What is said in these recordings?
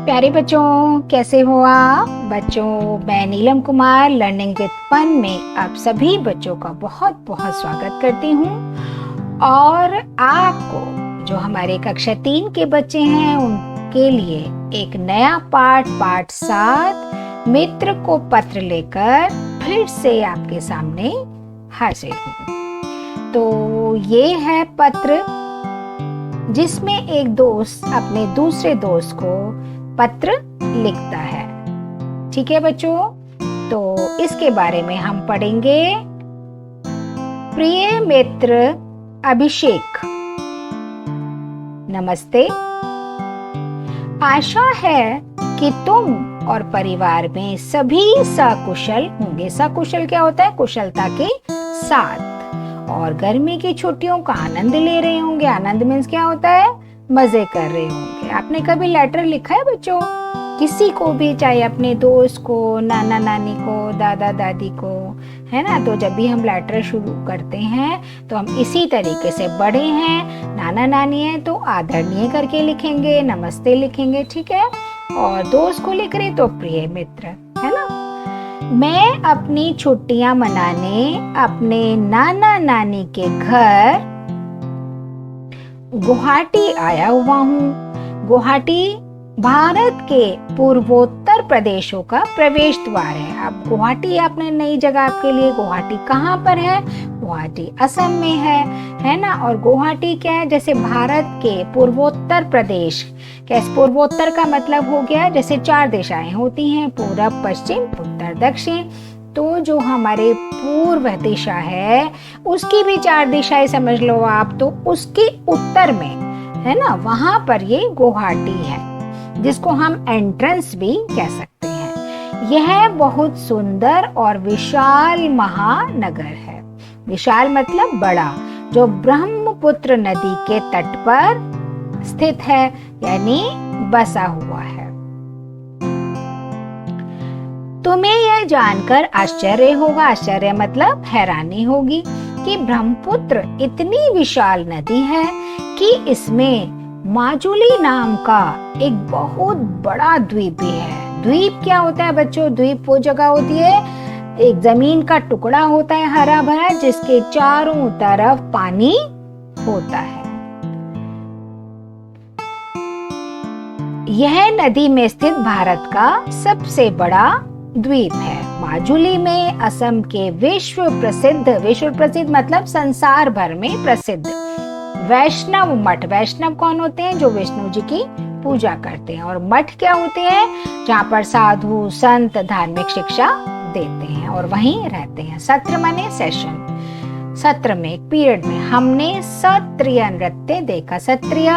प्यारे बच्चों, कैसे हो आप बच्चों। मैं नीलम कुमार लर्निंग विद फन में आप सभी बच्चों का बहुत बहुत स्वागत करती हूँ। और आपको जो हमारे कक्षा 3 के बच्चे हैं उनके लिए एक नया पाठ 7 मित्र को पत्र लेकर फिर से आपके सामने हाजिर हूँ। तो ये है पत्र जिसमें एक दोस्त अपने दूसरे दोस्त को पत्र लिखता है। ठीक है बच्चों, तो इसके बारे में हम पढ़ेंगे। प्रिय मित्र अभिषेक, नमस्ते। आशा है कि तुम और परिवार में सभी सकुशल होंगे। सकुशल क्या होता है? कुशलता के साथ। और गर्मी की छुट्टियों का आनंद ले रहे होंगे। आनंद मीन्स क्या होता है? मजे कर रहे होंगे। आपने कभी लेटर लिखा है बच्चों? किसी को भी, चाहे अपने दोस्त को, नाना नानी को, दादा दादी को, है ना। तो जब भी हम लेटर शुरू करते हैं तो हम इसी तरीके से, बड़े हैं, नाना नानी है तो आदरणीय करके लिखेंगे, नमस्ते लिखेंगे, ठीक है। और दोस्त को लिख रहे तो प्रिय मित्र, है ना। मैं अपनी छुट्टियां मनाने अपने नाना नानी के घर गुवाहाटी आया हुआ हूँ। गुवाहाटी भारत के पूर्वोत्तर प्रदेशों का प्रवेश द्वार है। अब गुवाहाटी आपने नई जगह आपके लिए। गुवाहाटी कहाँ पर है? गुवाहाटी असम में है ना। और गुवाहाटी क्या है? जैसे भारत के पूर्वोत्तर प्रदेश। कैसे? पूर्वोत्तर का मतलब हो गया जैसे 4 दिशाएं होती हैं, पूरब, पश्चिम, उत्तर, दक्षिण। तो जो हमारे पूर्व दिशा है उसकी भी 4 दिशाएं समझ लो आप। तो उसके उत्तर में, है ना, वहां पर ये गुवाहाटी है, जिसको हम एंट्रेंस भी कह सकते हैं। यह बहुत सुंदर और विशाल महानगर है। विशाल मतलब बड़ा, जो ब्रह्मपुत्र नदी के तट पर स्थित है, यानी बसा हुआ है। तुम्हें यह जानकर आश्चर्य होगा, आश्चर्य मतलब हैरानी होगी, कि ब्रह्मपुत्र इतनी विशाल नदी है कि इसमें माजुली नाम का एक बहुत बड़ा द्वीप भी है। द्वीप क्या होता है बच्चों? द्वीप वो जगह होती है, एक जमीन का टुकड़ा होता है हरा भरा, जिसके चारों तरफ पानी होता है। यह नदी में स्थित भारत का सबसे बड़ा द्वीप है। माजुली में असम के विश्व प्रसिद्ध मतलब संसार भर में प्रसिद्ध वैष्णव मठ। वैष्णव कौन होते हैं? जो विष्णु जी की पूजा करते हैं। और मठ क्या होते हैं? जहाँ पर साधु संत धार्मिक शिक्षा देते हैं और वहीं रहते हैं। सत्र माने सेशन। सत्र में, एक पीरियड में हमने सत्रिय नृत्य देखा। सत्रिय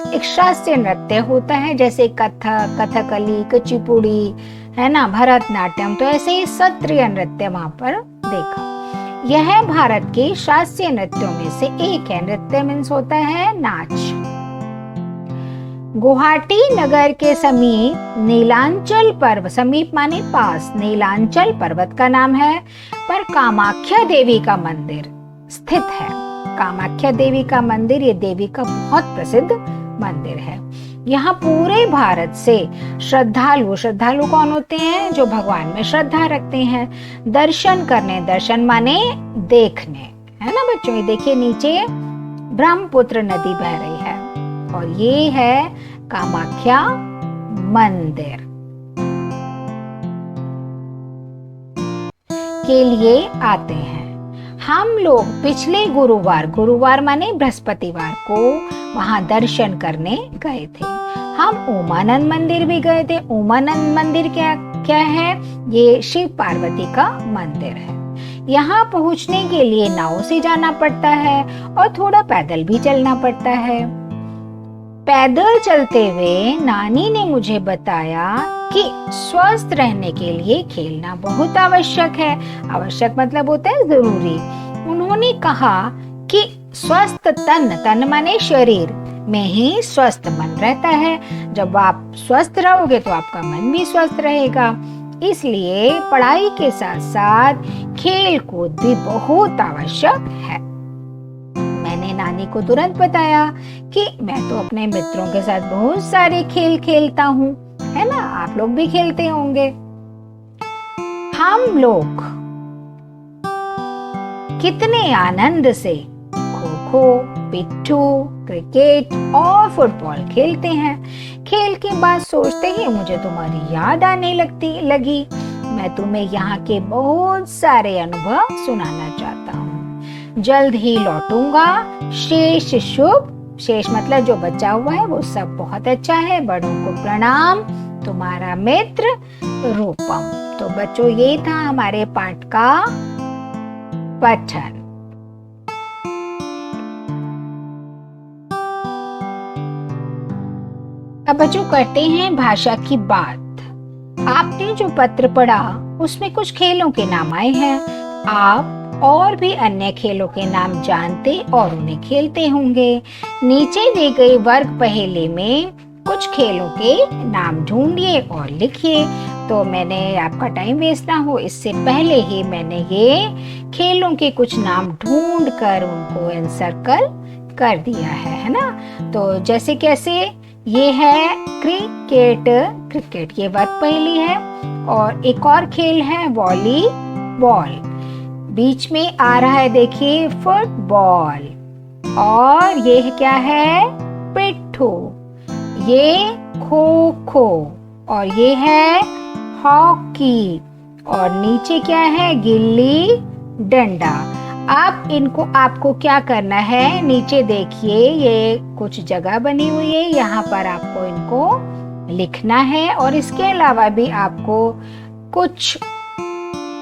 एक शास्त्रीय नृत्य होता है, जैसे कथक, कथकली, कुचिपुड़ी, है ना, भरतनाट्यम। तो ऐसे ही सत्रिय नृत्य वहां पर देखा। यह भारत के शास्त्रीय नृत्यों में से एक है। नृत्य मीन्स होता है नाच। गुवाहाटी नगर के समीप नीलांचल पर्वत, समीप माने पास, नीलांचल पर्वत का नाम है, पर कामाख्या देवी का मंदिर स्थित है। कामाख्या देवी का मंदिर, ये देवी का बहुत प्रसिद्ध मंदिर है। यहाँ पूरे भारत से श्रद्धालु कौन होते हैं? जो भगवान में श्रद्धा रखते हैं, दर्शन करने, दर्शन माने देखने, है ना बच्चों। ये देखिए नीचे ब्रह्मपुत्र नदी बह रही है और ये है कामाख्या मंदिर के लिए आते हैं। हम लोग पिछले गुरुवार माने बृहस्पतिवार को वहां दर्शन करने गए थे। हम उमानंद मंदिर भी गए थे। उमानंद मंदिर क्या है? ये शिव पार्वती का मंदिर है। यहाँ पहुँचने के लिए नाव से जाना पड़ता है और थोड़ा पैदल भी चलना पड़ता है। पैदल चलते हुए नानी ने मुझे बताया कि स्वस्थ रहने के लिए खेलना बहुत आवश्यक है। आवश्यक मतलब होता है जरूरी। उन्होंने कहा कि स्वस्थ तन माने शरीर में ही स्वस्थ मन रहता है। जब आप स्वस्थ रहोगे तो आपका मन भी स्वस्थ रहेगा। इसलिए पढ़ाई के साथ साथ खेल कूद भी बहुत आवश्यक है। मैंने नानी को तुरंत बताया कि मैं तो अपने मित्रों के साथ बहुत सारे खेल खेलता हूँ, है ना, आप लोग भी खेलते होंगे। हम लोग कितने आनंद से खो खो, पिट्ठू, क्रिकेट और फुटबॉल खेलते हैं। खेल के बाद सोचते ही मुझे तुम्हारी याद आने लगी। मैं तुम्हें यहाँ के बहुत सारे अनुभव सुनाना चाहता हूँ। जल्द ही लौटूंगा। शेष शुभ। शेष मतलब जो बचा हुआ है वो सब बहुत अच्छा है। बड़ों को प्रणाम। तुम्हारा मित्र रूपम। तो बच्चों, ये था हमारे पाठ का पठन। अब बच्चों करते हैं भाषा की बात। आपने जो पत्र पढ़ा उसमें कुछ खेलों के नाम आए हैं। आप और भी अन्य खेलों के नाम जानते और उन्हें खेलते होंगे। नीचे दी गई वर्ग पहेली में कुछ खेलों के नाम ढूंढिए और लिखिए। तो मैंने आपका टाइम वेस्ट ना हो, इससे पहले ही मैंने ये खेलों के कुछ नाम ढूंढ कर उनको एनसर्कल कर दिया है ना। तो जैसे कैसे, ये है क्रिकेट। क्रिकेट ये वर्ग पहेली है। और एक और खेल है वॉलीबॉल। बीच में आ रहा है देखिए फुटबॉल। और ये क्या है, पिट्ठू। ये खो खो। और ये है हॉकी। और नीचे क्या है, गिल्ली डंडा। अब इनको आपको क्या करना है, नीचे देखिए ये कुछ जगह बनी हुई है, यहाँ पर आपको इनको लिखना है। और इसके अलावा भी आपको कुछ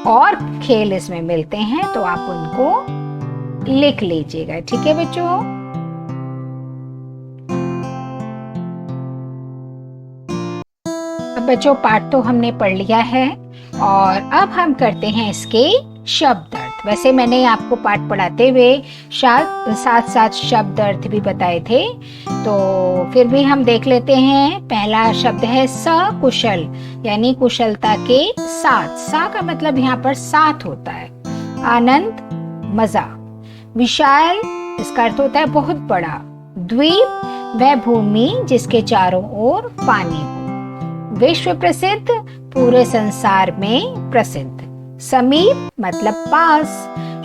और खेल इसमें मिलते हैं, तो आप उनको लिख लीजिएगा। ठीक है बच्चों। अब बच्चों, पाठ तो हमने पढ़ लिया है और अब हम करते हैं इसके शब्द अर्थ। वैसे मैंने आपको पाठ पढ़ाते हुए साथ साथ शब्द अर्थ भी बताए थे, तो फिर भी हम देख लेते हैं। पहला शब्द है सकुशल, यानी कुशलता के साथ। सा का मतलब यहाँ पर साथ होता है। आनंद, मजा। विशाल, इसका अर्थ होता है बहुत बड़ा। द्वीप, वह भूमि जिसके चारों ओर पानी हो। विश्व प्रसिद्ध, पूरे संसार में प्रसिद्ध। समीप मतलब पास।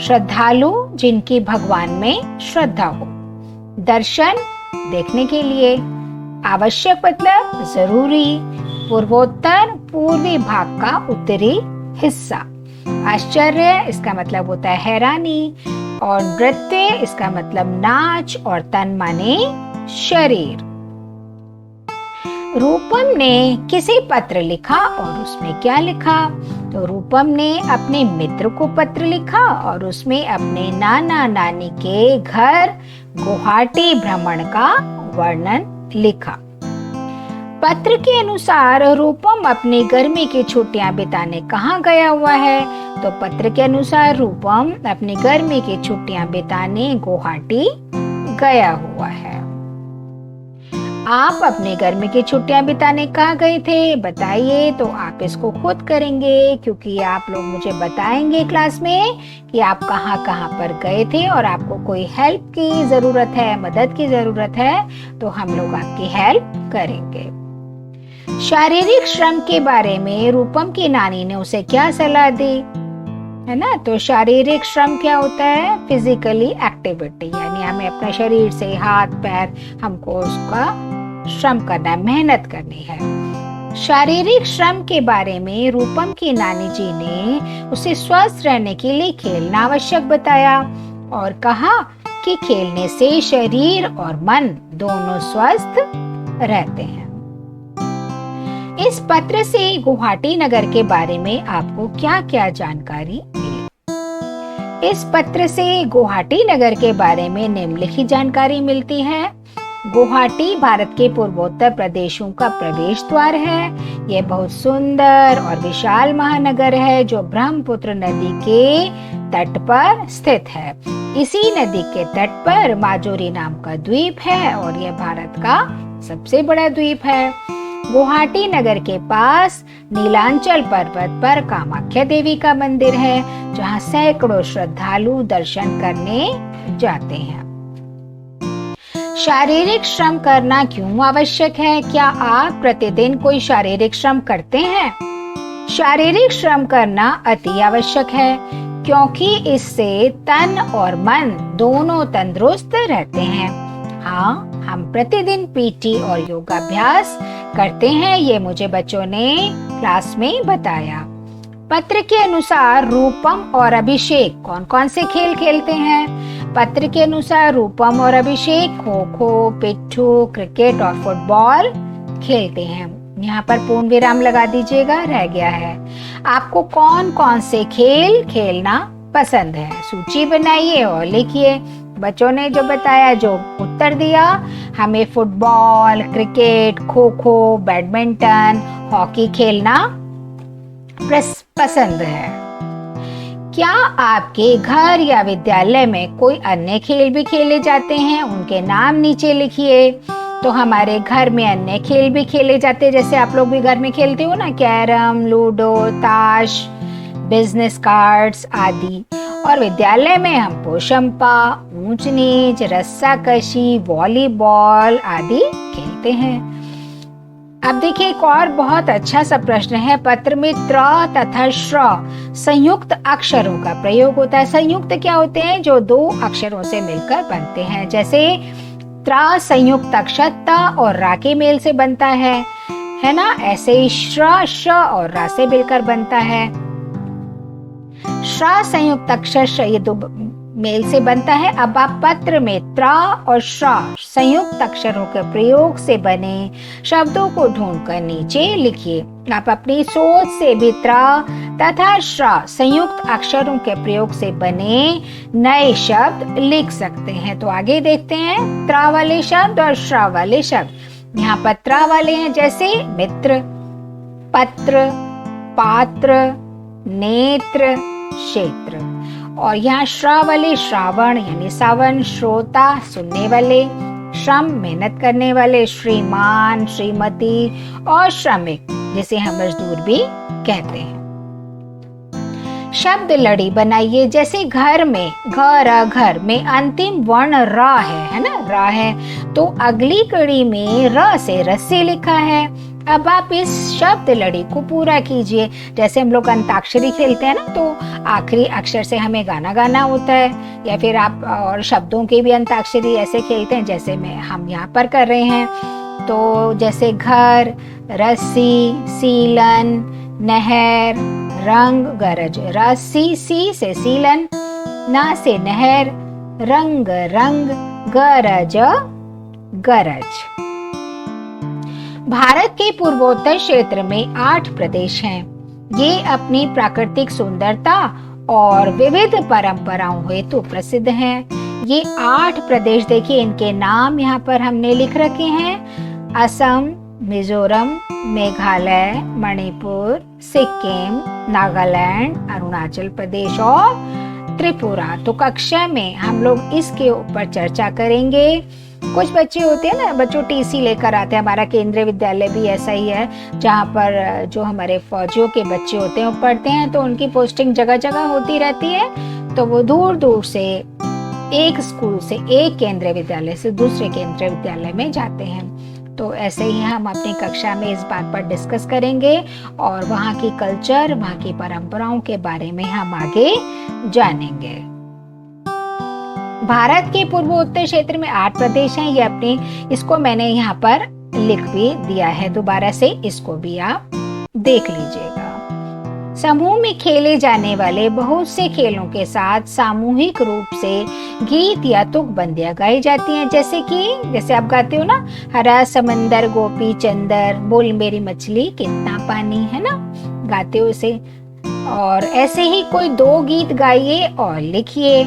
श्रद्धालु, जिनकी भगवान में श्रद्धा हो। दर्शन, देखने के लिए। आवश्यक मतलब जरूरी। पूर्वोत्तर, पूर्वी भाग का उत्तरी हिस्सा। आश्चर्य, इसका मतलब होता है हैरानी। और नृत्य, इसका मतलब नाच। और तन माने शरीर। रूपम ने किसे पत्र लिखा और उसमें क्या लिखा? तो रूपम ने अपने मित्र को पत्र लिखा और उसमें अपने नाना नानी के घर गुवाहाटी भ्रमण का वर्णन लिखा। पत्र के अनुसार रूपम अपनी गर्मी की छुट्टियां बिताने कहाँ गया हुआ है? तो पत्र के अनुसार रूपम अपनी गर्मी की छुट्टियां बिताने गुवाहाटी गया हुआ है। आप अपने गर्मी की छुट्टियां बिताने कहाँ गए थे बताइए। तो आप इसको खुद करेंगे, क्योंकि आप लोग मुझे बताएंगे क्लास में कि आप कहाँ कहाँ पर गए थे और आपको कोई हेल्प की जरूरत है, मदद की जरूरत है, तो हम लोग आपकी हेल्प करेंगे। शारीरिक श्रम के बारे में रूपम की नानी ने उसे क्या सलाह दी, है ना। तो शारीरिक श्रम क्या होता है? फिजिकली एक्टिविटी, यानी हमें अपने शरीर से, हाथ पैर, हमको उसका श्रम करना है, मेहनत करनी है। शारीरिक श्रम के बारे में रूपम की नानी जी ने उसे स्वस्थ रहने के लिए खेलना आवश्यक बताया और कहा कि खेलने से शरीर और मन दोनों स्वस्थ रहते हैं। इस पत्र से गुवाहाटी नगर के बारे में आपको क्या क्या जानकारी मिली? इस पत्र से गुवाहाटी नगर के बारे में निम्नलिखित जानकारी मिलती है। गुवाहाटी भारत के पूर्वोत्तर प्रदेशों का प्रवेश द्वार है। यह बहुत सुंदर और विशाल महानगर है जो ब्रह्मपुत्र नदी के तट पर स्थित है। इसी नदी के तट पर माजोरी नाम का द्वीप है और यह भारत का सबसे बड़ा द्वीप है। गुवाहाटी नगर के पास नीलांचल पर्वत पर कामाख्या देवी का मंदिर है, जहां सैकड़ों श्रद्धालु दर्शन करने जाते हैं। शारीरिक श्रम करना क्यों आवश्यक है? क्या आप प्रतिदिन कोई शारीरिक श्रम करते हैं? शारीरिक श्रम करना अति आवश्यक है क्योंकि इससे तन और मन दोनों तंदुरुस्त रहते हैं। हाँ, हम प्रतिदिन पीटी और योगाभ्यास करते हैं, ये मुझे बच्चों ने क्लास में बताया। पत्र के अनुसार रूपम और अभिषेक कौन कौन से खेल खेलते हैं? पत्र के अनुसार रूपम और अभिषेक खो खो, पिट्ठू, क्रिकेट और फुटबॉल खेलते हैं। यहाँ पर पूर्ण विराम लगा दीजिएगा, रह गया है। आपको कौन कौन से खेल खेलना पसंद है? सूची बनाइए और लिखिए। बच्चों ने जो बताया, जो उत्तर दिया, हमें football, cricket, kho kho, badminton, hockey खेलना पसंद है। क्या आपके घर या विद्यालय में कोई अन्य खेल भी खेले जाते हैं? उनके नाम नीचे लिखिए। तो हमारे घर में अन्य खेल भी खेले जाते हैं, जैसे आप लोग भी घर में खेलते हो ना, कैरम, लूडो, ताश, बिजनेस कार्ड्स आदि। और विद्यालय में हम पोशंपा, ऊंच नीच, रस्साकशी, वॉलीबॉल आदि खेलते हैं। अब देखिए एक और बहुत अच्छा सा प्रश्न है। पत्र में त्र तथा श्र संयुक्त अक्षरों का प्रयोग होता है। संयुक्त क्या होते हैं? जो दो अक्षरों से मिलकर बनते हैं। जैसे त्र संयुक्त अक्षर त और रा के मेल से बनता है ना? ऐसे ही श्र श और रा से मिलकर बनता है। श्र संयुक्त अक्षर श, ये दो मेल से बनता है। अब आप पत्र में त्र और श्र संयुक्त अक्षरों के प्रयोग से बने शब्दों को ढूंढकर नीचे लिखिए। आप अपनी सोच से भी त्र तथा श्र संयुक्त अक्षरों के प्रयोग से बने नए शब्द लिख सकते हैं। तो आगे देखते हैं त्र वाले शब्द और श्र वाले शब्द। यहाँ पर त्र वाले हैं, जैसे मित्र, पत्र, पात्र, नेत्र, क्षेत्र। और यहाँ श्र वाले श्रावण यानी सावन, श्रोता सुनने वाले, श्रम मेहनत करने वाले, श्रीमान, श्रीमती और श्रमिक जिसे हम मजदूर भी कहते हैं। शब्द लड़ी बनाइए। जैसे घर में, घर में अंतिम वर्ण र है ना? र है, तो अगली कड़ी में र से रस्सी लिखा है। अब आप इस शब्द लड़ी को पूरा कीजिए। जैसे हम लोग अंताक्षरी खेलते हैं ना, तो आखिरी अक्षर से हमें गाना गाना होता है, या फिर आप और शब्दों की भी अंताक्षरी ऐसे खेलते हैं जैसे हम यहाँ पर कर रहे हैं। तो जैसे घर, रस्सी, सीलन, नहर, रंग, गरज। रस्सी सी से सीलन, ना से नहर, रंग रंग, गरज गरज। भारत के पूर्वोत्तर क्षेत्र में 8 प्रदेश हैं। ये अपनी प्राकृतिक सुंदरता और विविध परंपराओं हेतु प्रसिद्ध हैं। ये 8 प्रदेश देखिए, इनके नाम यहाँ पर हमने लिख रखे हैं। असम, मिजोरम, मेघालय, मणिपुर, सिक्किम, नागालैंड, अरुणाचल प्रदेश और त्रिपुरा। तो कक्षा में हम लोग इसके ऊपर चर्चा करेंगे। कुछ बच्चे होते हैं ना, बच्चों टीसी लेकर आते हैं। हमारा केंद्रीय विद्यालय भी ऐसा ही है, जहाँ पर जो हमारे फौजियों के बच्चे होते हैं वो पढ़ते हैं, तो उनकी पोस्टिंग जगह जगह होती रहती है। तो वो दूर दूर से एक स्कूल से, एक केंद्रीय विद्यालय से दूसरे केंद्रीय विद्यालय में जाते हैं। तो ऐसे ही हम अपनी कक्षा में इस बात पर डिस्कस करेंगे और वहाँ की कल्चर, वहाँ की परंपराओं के बारे में हम आगे जानेंगे। भारत के पूर्वोत्तर क्षेत्र में 8 प्रदेश हैं। ये अपने, इसको मैंने यहाँ पर लिख भी दिया है, दोबारा से इसको भी आप देख लीजिएगा। समूह में खेले जाने वाले बहुत से खेलों के साथ सामूहिक रूप से गीत या तुकबंदियां गाई जाती हैं। जैसे आप गाते हो ना, हरा समंदर गोपी चंदर, बोल मेरी मछली कितना पानी, है ना, गाते हो इसे। और ऐसे ही कोई 2 गीत गाइए और लिखिए।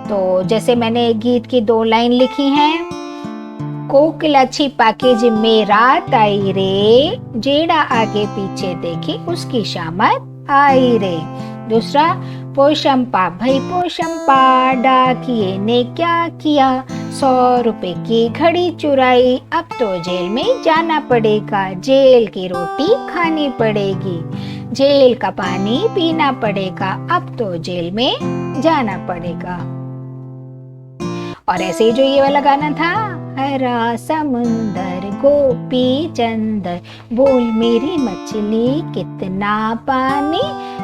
तो जैसे मैंने एक गीत की 2 लाइन लिखी हैं। कोकिला छिपा के जिम्मे रात आई रे, जेड़ा आगे पीछे देखे उसकी शामत आई रे। दूसरा, पोशंपा भाई पोशंपा, डाकिए ने क्या किया, 100 रुपए की घड़ी चुराई, अब तो जेल में जाना पड़ेगा, जेल की रोटी खानी पड़ेगी, जेल का पानी पीना पड़ेगा, अब तो जेल में जाना पड़ेगा। और ऐसे ही जो ये वाला गाना था, हरा समुंदर गोपी चंदर, बोल मेरी मछली कितना पानी।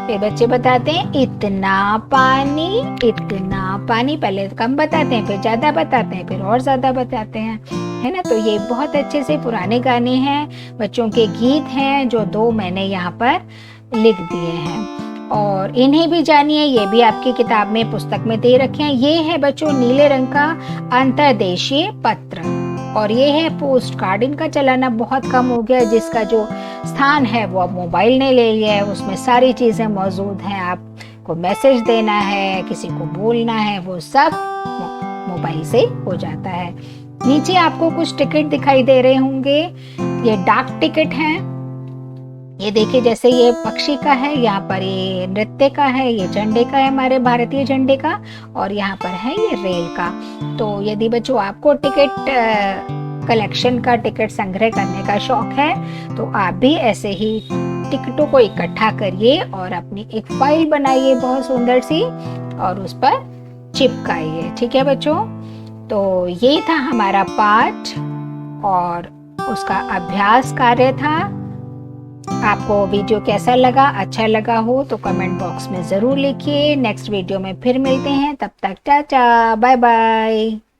फिर बच्चे बताते हैं इतना पानी, इतना पानी। पहले कम बताते हैं, फिर ज्यादा बताते हैं, फिर और ज्यादा बताते हैं, है ना। तो ये बहुत अच्छे से पुराने गाने हैं, बच्चों के गीत हैं, जो 2 मैंने यहाँ पर लिख दिए हैं। और इन्हें भी जानिए, ये भी आपकी किताब में, पुस्तक में दे रखे हैं। ये है बच्चों नीले रंग का अंतर्देशीय पत्र, और ये है पोस्ट कार्ड। इनका चलाना बहुत कम हो गया, जिसका जो स्थान है वो अब मोबाइल ने ले लिया है। उसमें सारी चीजें मौजूद हैं, आपको मैसेज देना है, किसी को बोलना है, वो सब मोबाइल से हो जाता है। नीचे आपको कुछ टिकट दिखाई दे रहे होंगे, ये डाक टिकट हैं। ये देखिए, जैसे ये पक्षी का है, यहाँ पर ये नृत्य का है, ये झंडे का है, हमारे भारतीय झंडे का, और यहाँ पर है ये रेल का। तो यदि बच्चों आपको टिकट कलेक्शन का, टिकट संग्रह करने का शौक है, तो आप भी ऐसे ही टिकटों को इकट्ठा करिए और अपनी एक फाइल बनाइए बहुत सुंदर सी, और उस पर चिपकाइए। ठीक है बच्चों, तो ये था हमारा पाठ और उसका अभ्यास कार्य था। आपको वीडियो कैसा लगा, अच्छा लगा हो तो कमेंट बॉक्स में ज़रूर लिखिए। नेक्स्ट वीडियो में फिर मिलते हैं, तब तक टाटा बाय बाय।